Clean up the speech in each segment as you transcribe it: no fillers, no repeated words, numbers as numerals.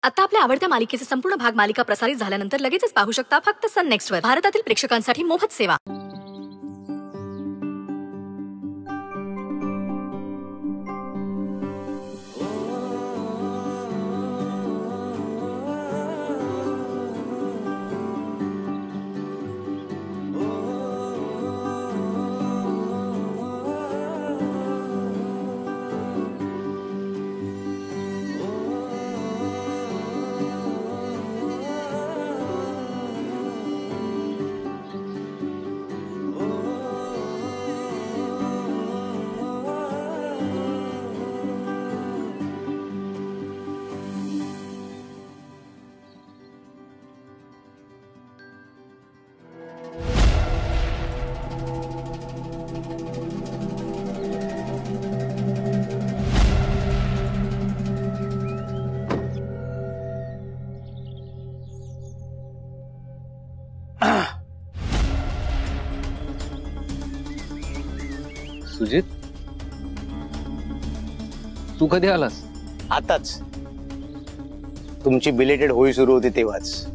आता आपल्या आवडत्या मालिकेचे संपूर्ण भाग मालिका प्रसारित झाल्यानंतर लगेचच पाहू शकता फक्त सन नेक्स्ट वर. भारतातील प्रेक्षकांसाठी मोफत सेवा. सुजित, तू कधी आलास? आताच. तुमची बिलेटेड होळी सुरू होती तेव्हाच.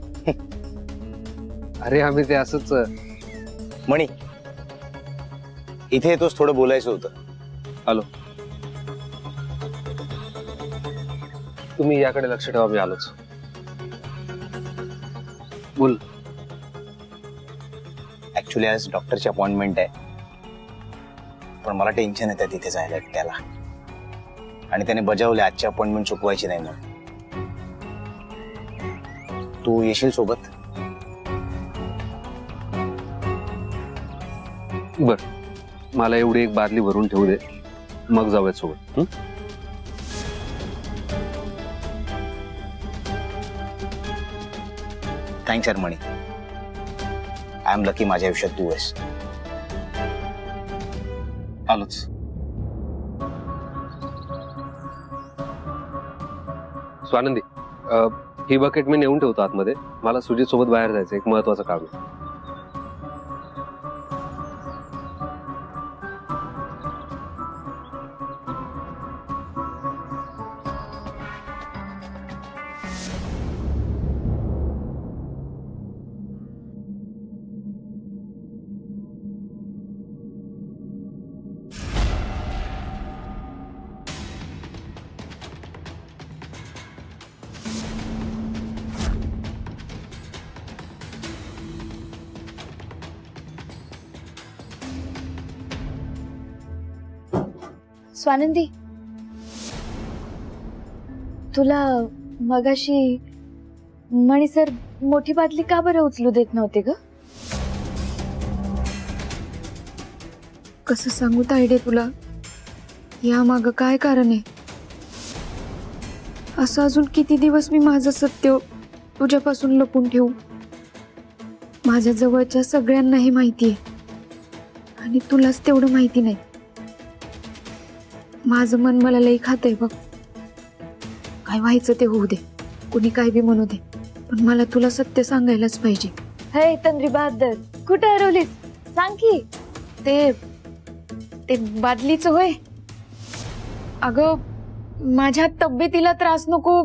अरे आम्ही ते असंच. मणी, इथे येतोस, थोडं बोलायचं होतं. आलो. तुम्ही याकडे लक्ष ठेवा, मी आलोच. बोल. ऍक्च्युली आज डॉक्टरची अपॉइंटमेंट आहे, पण मला टेन्शन येतं तिथे जायला त्याला. आणि त्याने बजावले आजची अपॉइंटमेंट चुकवायची नाही म्हणून. तू येशील सोबत? बर, मला एवढी एक बादली भरून ठेवू दे, मग जाऊयात सोबत. थँक्स यार मणी. आय एम लकी माझ्या आयुष्यात तू आहेस. आलोच. स्वानंदी, ही बकेट मी नेऊन ठेवतो आतमध्ये. मला सुजित सोबत बाहेर जायचं, एक महत्वाचं काम आहे. स्वानंदी, तुला मगाशी मणी सर मोठी बादली का बरं उचलू देत नव्हते ग? कसं सांगू तायडे तुला, या माग काय कारण आहे? असं अजून किती दिवस मी माझं सत्य तुझ्यापासून लपून ठेवू? माझ्या जवळच्या सगळ्यांना हे माहिती आहे आणि तुलाच तेवढं माहिती नाही. माझं मन मला लई खातंय बघ. काय व्हायचं ते होऊ दे, कुणी काय बी म्हणू दे, पण मला तुला सत्य सांगायलाच पाहिजे. हे तंद्री बहादर, कुठे हरवलीस? सांग की. ते बादलीचं होय. अगं, माझ्या तब्येतीला त्रास नको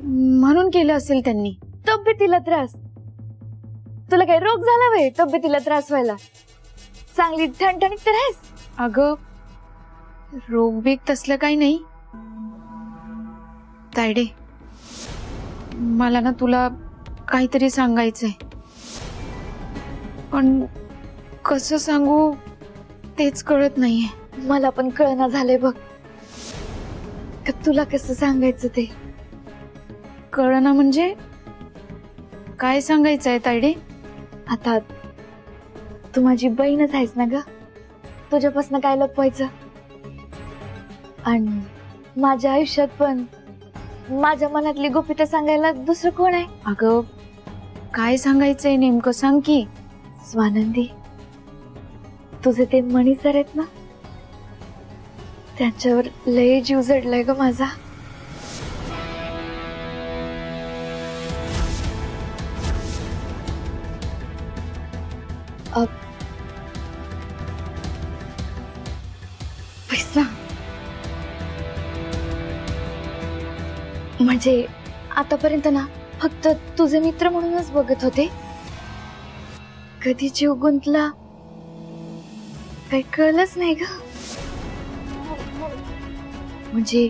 म्हणून केलं असेल त्यांनी. तब्येतीला त्रास? तुला काही रोग झाला वे तब्येतीला त्रास व्हायला? चांगली ठणठणीत तर आहेस. अगं, रोग बीग तसलं काही नाही तायडे. मला ना तुला काहीतरी सांगायचंय, पण कसं सांगू तेच कळत नाहीये. मला पण कळना झालंय बघ. तुला कसं सांगायचं ते कळना. म्हणजे काय सांगायचंय तायडे? आता तू माझी बहीणच आहेस ना ग, तुझ्यापासून काय लपवायचं? आणि माझ्या आयुष्यात पण माझ्या मनातली गुपित सांगायला दुसरं कोण आहे? अगं, काय सांगायचंय नेमकं सांग की. स्वानंदी, तुझे ते मणी सर आहेत ना, त्यांच्यावर लय जीव जडलाय ग माझा. पैसा म्हणजे आतापर्यंत ना फक्त तुझे मित्र म्हणूनच बघत होते. कधी जीव गुंतला काही कळलंच नाही ग. म्हणजे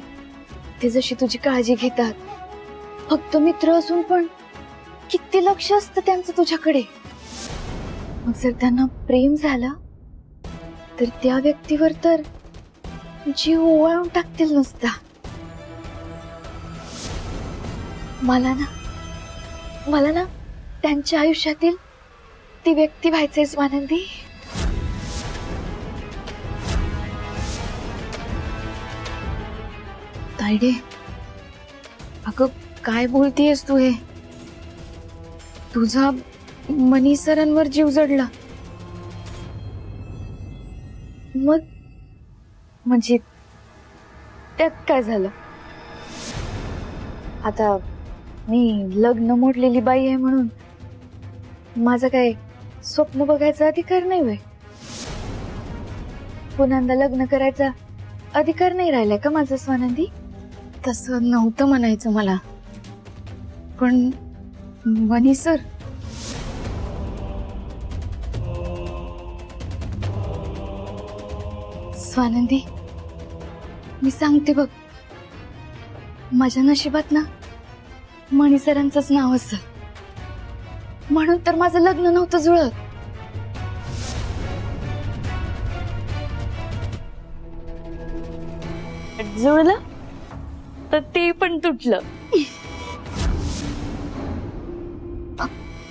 ते जशी तुझी काळजी घेतात, फक्त मित्र असून पण किती लक्ष असतं त्यांचं तुझ्याकडे. मग जर त्यांना प्रेम झालं तर त्या व्यक्तीवर तर जीव ओवाळून टाकतील नुसता. मला ना त्यांच्या आयुष्यातील ती व्यक्ती व्हायचंय स्वानंदी. तायडे, अगं काय बोलतेयस तू? हे तुझा मनी सरांवर जीव जडला मग म्हणजे त्यात काय झालं? आता मी लग्न मोडलेली बाई आहे म्हणून माझं काय स्वप्न बघायचा अधिकार नाही व्हय? पुन्हा लग्न करायचा अधिकार नाही राहिलाय का माझं स्वानंदी? तसं नव्हतं म्हणायचं मला, पण मनी सर स्वानंदी, मी सांगते बघ, माझ्या नशिबात ना मणी सरांचंच नाव असं, म्हणून तर माझं लग्न नव्हतं जुळत. जुळलं तर ते पण तुटलं.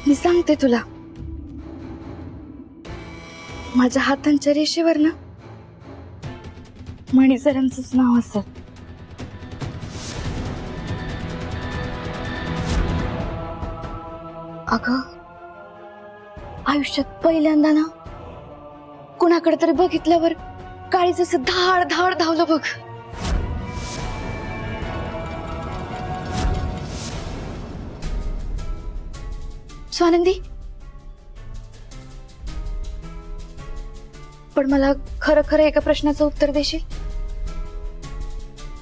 मी सांगते तुला, माझ्या हातांच्या रेषेवर ना मणी सरांचंच नाव असं. अगं आयुष्यात पहिल्यांदा ना कुणाकडे तरी बघितल्यावर काळी जसं धाड धाड धावलं बघ. स्वानंदी, पण मला खरं खरं एका प्रश्नाचं उत्तर देशील?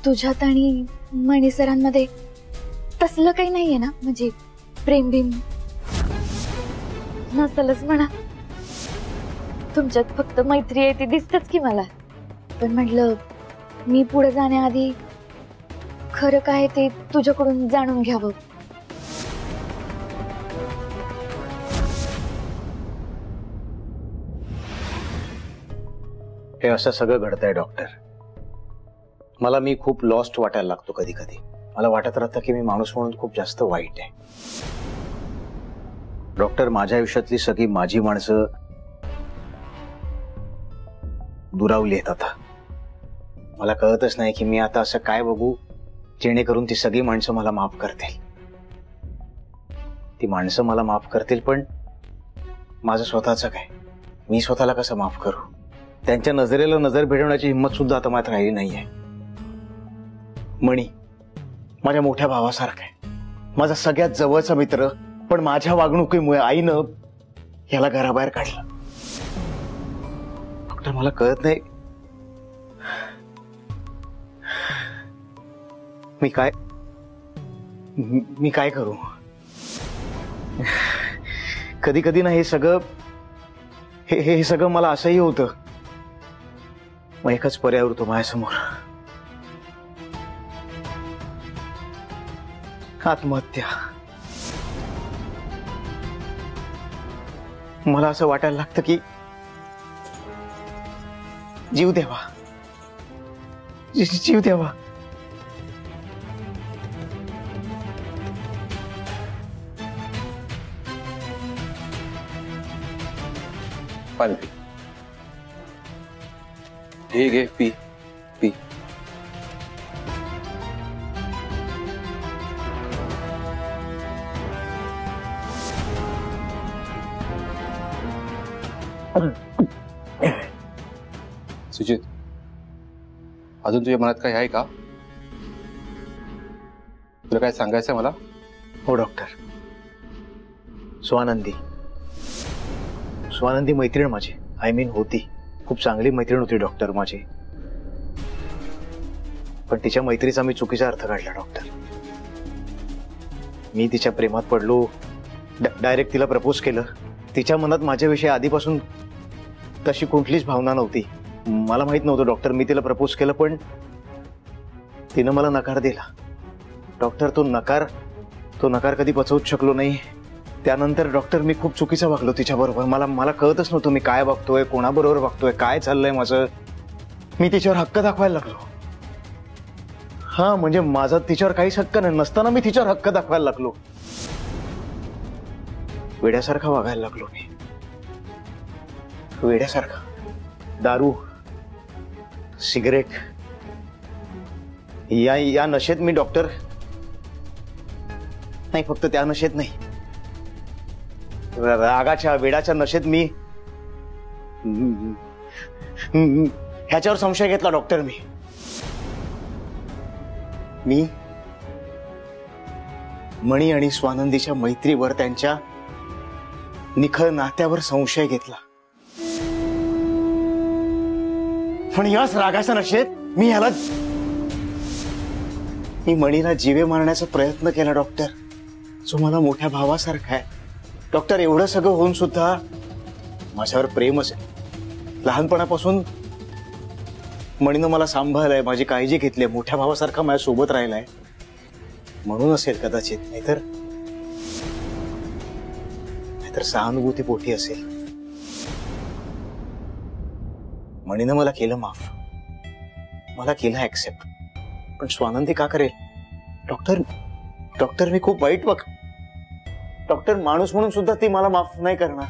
तुझ्यात आणि मणी सरांमध्ये तसलं काही नाहीये ना? म्हणजे प्रेम भीम नसलच म्हणा, तुमच्यात फक्त मैत्री आहे ती दिसतच की मला. पण म्हटलं मी पुढे जाण्याआधी खरं काय ते तुझ्याकडून जाणून घ्यावं. हे असं सगळं घडतंय डॉक्टर. मला मी खूप लॉस्ट वाटायला लागतो कधी कधी. मला वाटत राहतं की मी माणूस म्हणून खूप जास्त वाईट आहे. डॉक्टर, माझ्या आयुष्यातली सगळी माझी माणसं दुरावली आहेत आता. मला कळतच नाही की मी आता असं काय बघू जेणेकरून ती सगळी माणसं मला माफ करतील. ती माणसं मला माफ करतील, पण माझं स्वतःचं काय? मी स्वतःला कसं माफ करू? त्यांच्या नजरेला नजर भेटवण्याची हिंमत सुद्धा आता मात्र राहिली नाहीये. मणी माझ्या मोठ्या भावासारखा आहे, माझा सगळ्यात जवळचा मित्र, पण माझ्या वागणुकीमुळे आईनं याला घराबाहेर काढलं. डॉक्टर, मला कळत नाही मी काय करू. कधी कधी ना हे सगळं मला असंही होतं. मग एकच पर्याय उरतो माझ्यासमोर, आत्महत्या. मला असं वाटायला लागतं की जीव द्यावा, जीव द्यावा. पाणी पी. हे घे, पी पी. सुजित, अजून तुझ्या मनात काही आहे का? तुला काय सांगायचंय मला? हो डॉक्टर. स्वानंदी मैत्रीण माझी, होती. खूप चांगली मैत्रीण होती डॉक्टर माझी. पण तिच्या मैत्रीचा मी चुकीचा अर्थ काढला डॉक्टर. मी तिच्या प्रेमात पडलो, डायरेक्ट तिला प्रपोज केलं. तिच्या मनात माझ्याविषयी आधीपासून तशी कुठलीच भावना नव्हती. मला माहित नव्हतं डॉक्टर, मी तिला प्रपोज केलं पण तिनं मला नकार दिला. डॉक्टर तो नकार कधी पचवूच शकलो नाही. त्यानंतर डॉक्टर मी खूप चुकीचं वागलो तिच्याबरोबर. मला कळतच नव्हतं मी काय वागतोय, कोणाबरोबर वागतोय, काय चाललंय माझं. मी तिच्यावर हक्क दाखवायला लागलो. हा म्हणजे माझा तिच्यावर काहीच हक्क नसताना मी तिच्यावर हक्क दाखवायला लागलो. वेड्यासारखा वागायला लागलो मी, वेड्यासारखा. दारू, सिगरेट या नशेत मी डॉक्टर, नाही फक्त त्या नशेत नाही, रागाच्या वेडाच्या नशेत मी ह्याच्यावर संशय घेतला डॉक्टर. मी मणी आणि स्वानंदीच्या मैत्रीवर, त्यांच्या निखळ नात्यावर संशय घेतला. पण याच रागाच्या नशेत मी मणीला जीवे मारण्याचा प्रयत्न केला डॉक्टर, जो मला मोठ्या भावासारखा आहे. डॉक्टर एवढं सगळं होऊन सुद्धा माझ्यावर प्रेम असेल. लहानपणापासून मणीनं मला सांभाळलंय, माझी काळजी घेतली, मोठ्या भावासारखा माझ्या सोबत राहिलाय म्हणून असेल कदाचित. नाहीतर सहानुभूती पोटी असेल. मणीनं मला केलं माफ, मला केलं ऍक्सेप्ट, पण स्वानंदी का करेल? डॉक्टर मी खूप वाईट डॉक्टर माणूस म्हणून सुद्धा ती मला माफ नाही करणार.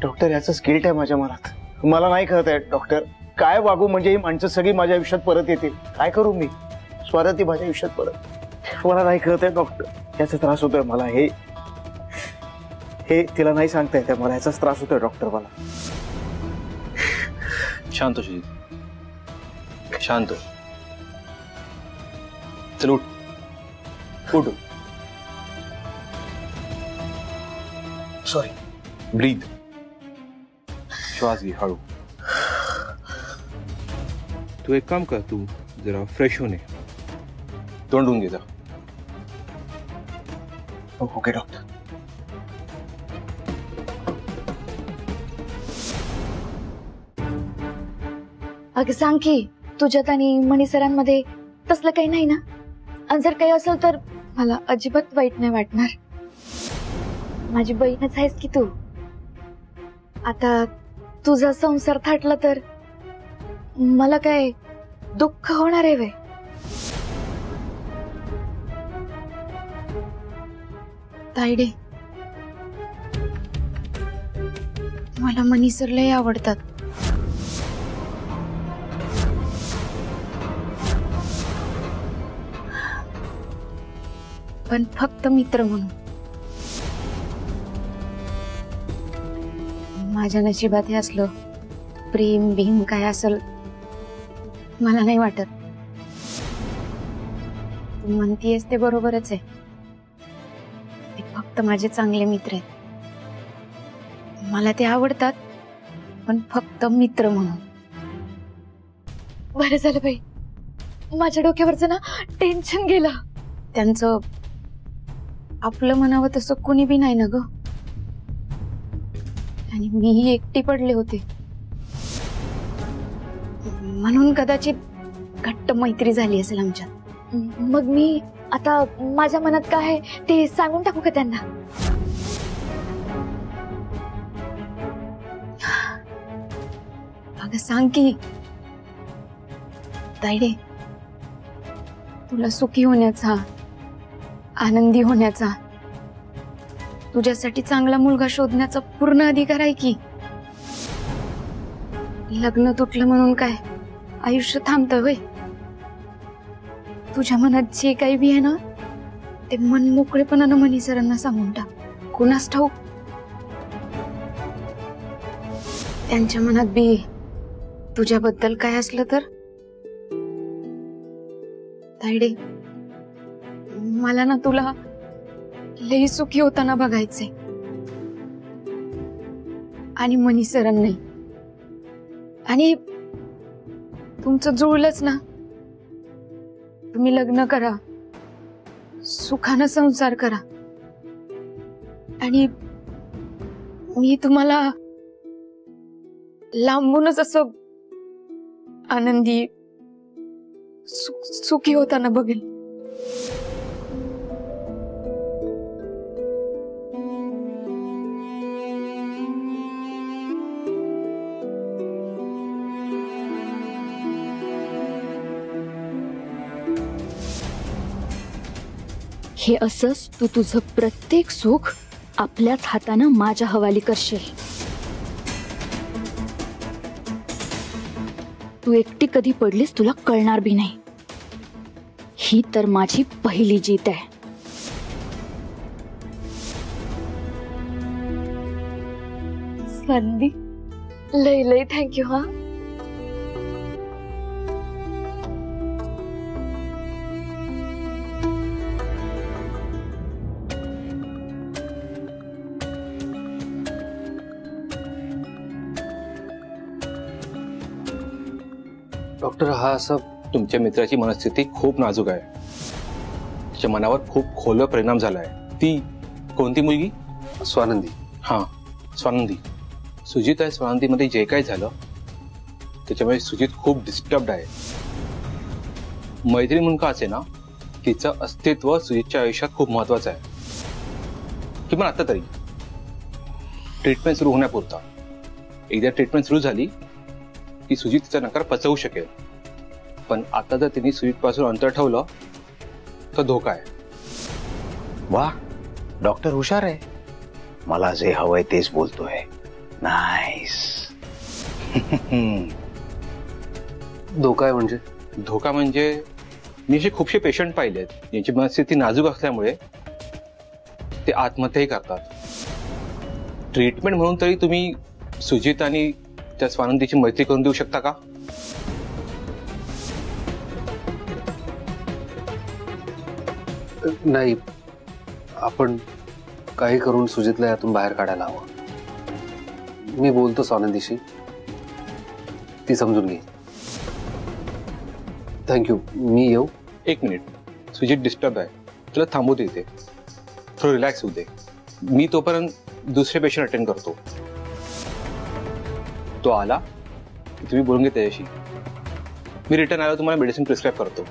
डॉक्टर याचंच गिल्ट आहे माझ्या मनात. मला नाही कळत आहे डॉक्टर, काय वागू म्हणजे ही माणसं सगळी माझ्या आयुष्यात परत येतील. काय करू मी? स्वानंदी माझ्या आयुष्यात परत, मला नाही कळत आहे डॉक्टर. याचा त्रास होतोय मला. हे तिला नाही सांगता येते मला, याचाच त्रास होतोय डॉक्टर मला. शांत हो शुजित, शांत हो. चल उठ उठ. सॉरी. ब्रीथ. श्वास घे हळू. तू एक काम कर, तू जरा फ्रेश होणे, तोंडून घे जा. Okay doctor. अगं सांग की, तुझ्यात आणि मणी सरांमध्ये तसलं काही नाही ना? आणि जर काही असेल तर मला अजिबात वाईट नाही वाटणार. माझी बहीणच आहेस की तू. आता तुझा संसार थाटला तर मला काय दुःख होणार आहे वे? तायडे, मला मणी सर लय आवडतात. पण फक्त मित्र म्हणून. माझ्या नशिबात हे असलं प्रेम भीम काय असेल मला नाही वाटत. तू म्हणतीयस ते बरोबरच आहे. ते फक्त माझे चांगले मित्र आहेत. मला ते आवडतात पण फक्त मित्र म्हणून. बरं झालं बाई, माझ्या डोक्यावरचं ना टेन्शन गेलं. त्यांचं आपलं म्हणावं तसं कोणी बी नाही ना ग. आणि मीही एकटी पडले होते म्हणून कदाचित घट्ट मैत्री झाली असेल आमच्यात. मग मी आता माझ्या मनात काय आहे ते सांगून टाकू का त्यांना? अगं सांग की. तायडे, तुला सुखी होण्याचा, आनंदी होण्याचा, तुझ्यासाठी चांगला मुलगा शोधण्याचा पूर्ण अधिकार आहे की. लग्न तुटलं म्हणून काय आयुष्य थांबतं होय? तुझ्या मनात जे काही बी आहे ना ते मन मोकळेपणानं मणी सरांना सांगून टाक. कुणास ठाऊक त्यांच्या मनात बी तुझ्याबद्दल काय असलं तर. तायडे, मला ना तुला लई सुखी होताना बघायचंय. आणि मणी सरांना नाही. आणि तुमचं जुळलंच ना, तुम्ही लग्न करा, सुखानं संसार करा आणि मी तुम्हाला लांबूनच असं आनंदी सुखी होताना बघेल. हे असंच तू तुझं प्रत्येक सुख आपल्याच हातानं माझ्या हवाली करशील. तू एकटी कधी पडलीस तुला कळणार बी नाही. ही तर माझी पहिली जीत आहे. स्वानंदी लय लय थँक्यू. हा डॉक्टर हा असं तुमच्या मित्राची मनस्थिती खूप नाजूक आहे. तिच्या मनावर खूप खोलवर परिणाम झाला आहे. ती कोणती मुलगी? स्वानंदी. हां, स्वानंदी. सुजित आहे स्वानंदीमध्ये जे काही झालं त्याच्यामुळे सुजित खूप डिस्टर्ब्ड आहे. मैत्रीण म्हणून का असे ना, तिचं अस्तित्व सुजितच्या आयुष्यात खूप महत्वाचं आहे. किंवा आता तरी ट्रीटमेंट सुरू होण्यापुरता. एकदा ट्रीटमेंट सुरू झाली की सुजित तिचा नकार पचवू शकेल. पण आता जर तिने सुजित पासून अंतर ठेवलं तर धोका आहे. वा, डॉक्टर हुशार आहे. मला जे हवंय तेच बोलतोय. नाईस. धोका आहे म्हणजे? धोका म्हणजे मी असे खूपसे पेशंट पाहिलेत ज्यांची मनस्थिती नाजूक असल्यामुळे ते आत्महत्याही करतात. ट्रीटमेंट म्हणून तरी तुम्ही सुजित आणि त्या स्वानंदीची मैत्री करून देऊ शकता का? नाही, आपण काही करून सुजितला यातून बाहेर काढायला हवं. मी बोलतो स्वानंदीशी, ती समजून घे. थँक्यू. मी येऊ? एक मिनिट. सुजित डिस्टर्ब आहे, तुला थांबू दे इथे. थोडं रिलॅक्स होऊ दे. मी तोपर्यंत दुसरे पेशंट अटेंड करतो. तो आला की तुम्ही बोलून घे त्याच्याशी. मी रिटर्न आल्यावर तुम्हाला मेडिसिन प्रिस्क्राईब करतो.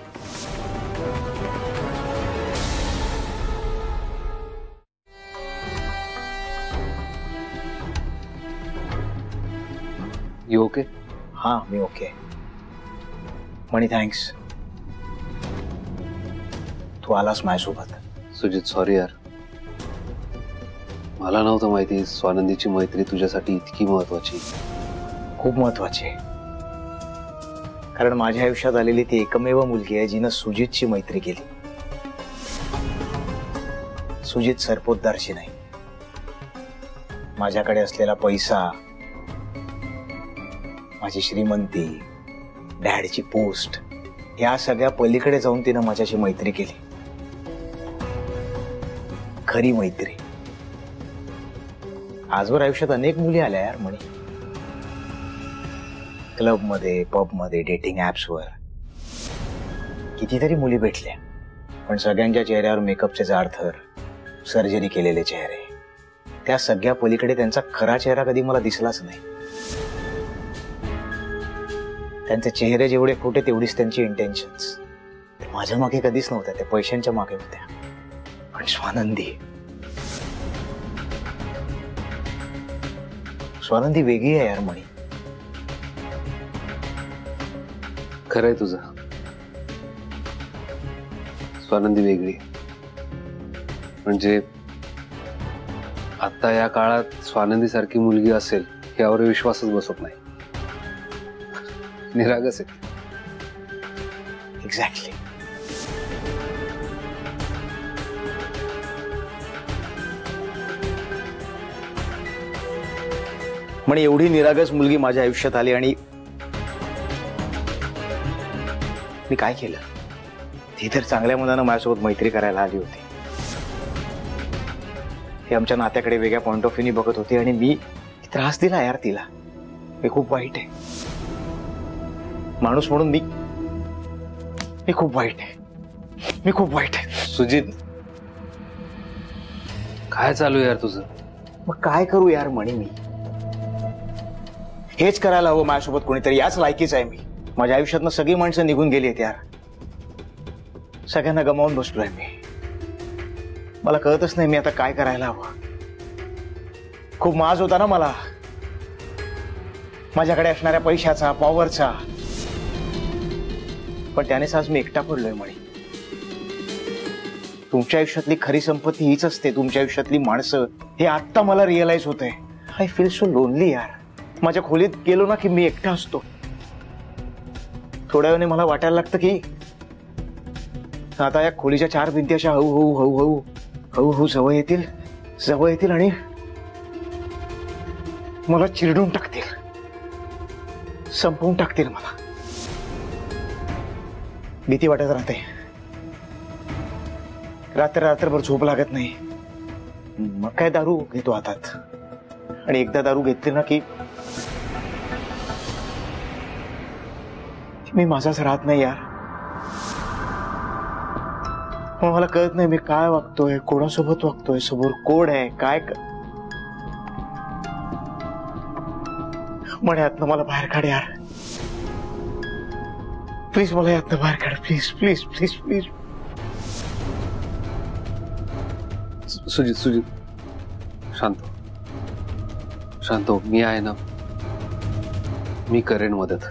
You okay? हा, मी ओके. मणी थँक्स, तू आलास माझ्यासोबत. सुजित सॉरी यार, मला नव्हतं माहिती स्वानंदीची मैत्री तुझ्यासाठी इतकी महत्वाची. खूप महत्वाची आहे. कारण माझ्या आयुष्यात आलेली ती एकमेव मुलगी आहे जिनं सुजितची मैत्री केली. सुजित सरपोतदारशी नाही. माझ्याकडे असलेला पैसा, माझी श्रीमंती, डॅडची पोस्ट, या सगळ्या पलीकडे जाऊन तिनं माझ्याशी मैत्री केली. खरी मैत्री. आजवर आयुष्यात अनेक मुली आल्या यार म्हणे. क्लबमध्ये, पबमध्ये, डेटिंग ऍप्सवर कितीतरी मुली भेटल्या. पण सगळ्यांच्या चेहऱ्यावर मेकअपचे जाडथर, सर्जरी केलेले चेहरे. त्या सगळ्या पलीकडे त्यांचा खरा चेहरा कधी मला दिसलाच नाही. त्यांचे चेहरे जेवढे खोटे तेवढीच त्यांची इंटेन्शन्स. ते माझ्या मागे कधीच नव्हत्या, त्या पैशांच्या मागे होत्या. पण स्वानंदी, स्वानंदी वेगळी आहे यार म्हणी. खरंय तुझं, स्वानंदी वेगळी. म्हणजे आता या काळात स्वानंदी सारखी मुलगी असेल यावर विश्वासच बसत नाही. निरागस आहे. एक्झॅक्टली. म्हणे एवढी निरागस मुलगी माझ्या आयुष्यात आली आणि मी काय केलं? ती तर चांगल्या मनानं माझ्यासोबत मैत्री करायला आली होती. ती आमच्या नात्याकडे वेगळ्या पॉइंट ऑफ व्ह्यूनी बघत होती आणि मी त्रास दिला यार तिला. हे खूप वाईट आहे. माणूस म्हणून मी खूप वाईट आहे. मी खूप वाईट आहे. सुजित, काय चालू आहे यार तुझं? मग काय करू यार म्हणे मी. हेच करायला हवं माझ्यासोबत कोणीतरी, याच लायकीच आहे मी. माझ्या आयुष्यातनं सगळी माणसं निघून गेली आहेत यार. सगळ्यांना गमावून बसलोय मी. मला कळतच नाही मी आता काय करायला हवं. खूप माज होता ना मला माझ्याकडे असणाऱ्या पैशाचा, पॉवरचा, पण त्यानेच आज मी एकटा पडलोय म्हणे. तुमच्या आयुष्यातली खरी संपत्ती हीच असते, तुमच्या आयुष्यातली माणसं. हे आत्ता मला रिअलाइज होतंय. आय फील सो लोनली यार. माझ्या खोलीत गेलो ना की मी एकटा असतो. थोड्या वेळाने मला वाटायला लागतं की आता या खोलीच्या 4 भिंती अशा हळूहळू हळूहळू हळूहळू जवळ येतील आणि मला चिरडून टाकतील, संपवून टाकतील मला. भीती वाटत राहते. रात्रभर झोप लागत नाही. मग काय दारू घेतो हातात, आणि एकदा दारू घेतली ना की मी माझाच राहत नाही यार. मग मला कळत नाही मी काय वागतोय, कोणासोबत वागतोय, समोर कोण आहे, काय म्हणे. यातनं मला बाहेर काढ यार, प्लीज. मला यातनं बाहेर काढ, please please please please. Sujit, शांत हो. मी आहे ना, मी करेन मदत.